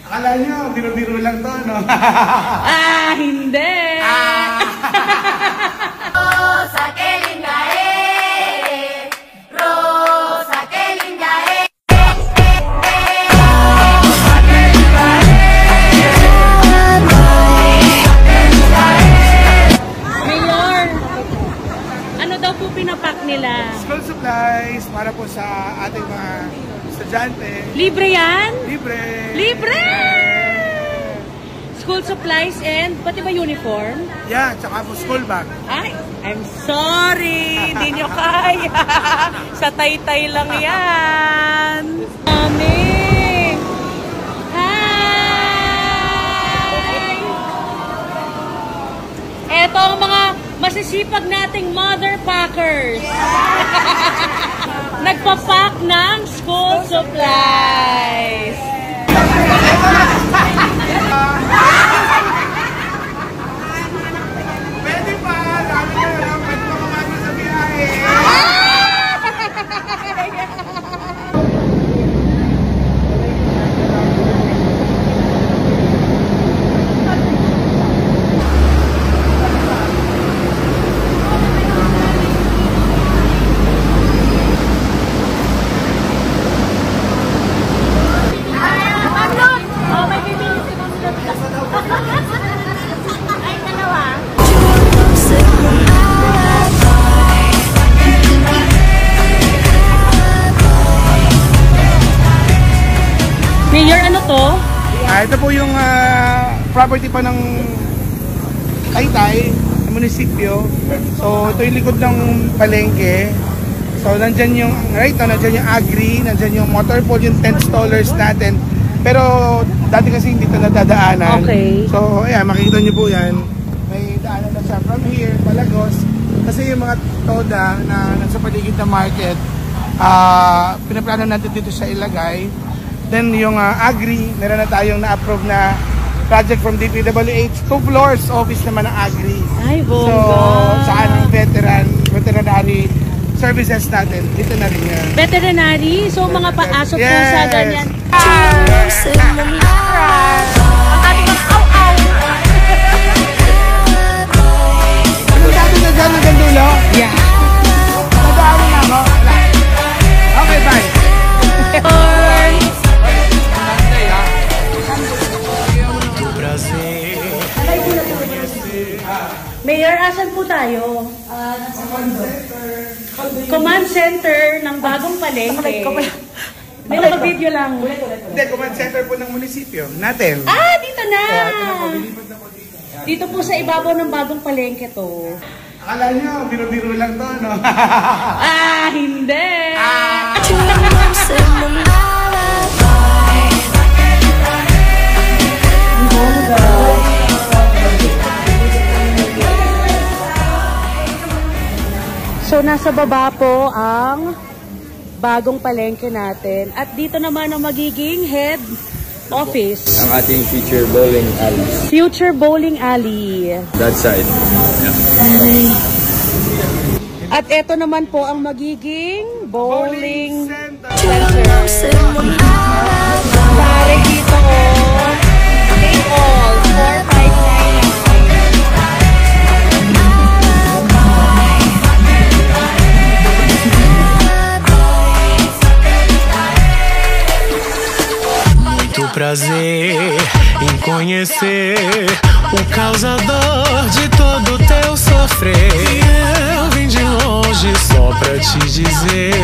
Akala nyo, biro-biro lang to, no? Hindi! Rosa, qué linda eres. Rosa, qué linda eres. Mayor, ano daw po pinapak nila? School supplies para po sa ating mga estudyante. Libre yan? Libre! Libre! School supplies and pati ba uniform? Yeah, tsaka po school bag. Ay, I'm sorry, hindi nyo kaya. Sa taytay lang yan. Mami! Hi! Eto ang mga masisipag nating mother packers. Nagpapack ng school supplies. Pwede pa! Dami na lang! Pwede pa kumagi sa biyahe! Mayor, ano to? Ito po yung property pa ng Taytay, ng munisipyo. So, ito yung likod ng palengke. So, nandyan yung, right now, nandyan yung agri, nandyan yung motor pool, yung tent stallers natin. Pero, dati kasi hindi ito nadadaanan. Okay. So, ayan, makikita nyo po yan. May daanan na siya from here, Palagos. Kasi yung mga toda na nasa paligid ng market, pinaplano natin dito sa ilagay. Then yung agri, meron na tayong na-approve na project from DPWH. 2 floors, office naman ng agri. Ay, bongga. So, saan ang veterinary services natin, dito na rin yan. Veterinary? So, mga paasok po sa ganyan. Ang ating mga aw-aw. Anong dati na dyan hanggang dulo? Yeah. Nadaan na ako. Okay, bye. Mayor, asan po tayo? Command center ng bagong palengke. May naka-video lang. Hindi, command center po ng munisipyo natin. Ah, dito na! Bilipad na po dito. Dito po sa ibabaw ng bagong palengke to. Akala nyo, biro-biro lang to, no? Hindi! So, nasa baba po ang bagong palengke natin. At dito naman ang magiging head office. Ang ating future bowling alley. Future Bowling Alley. That side. At ito naman po ang magiging bowling Center. center. Pare dito oh. Take all. 459. Muito prazer em conhecer o causador de todo teu sofrer. Eu vim de longe só pra te dizer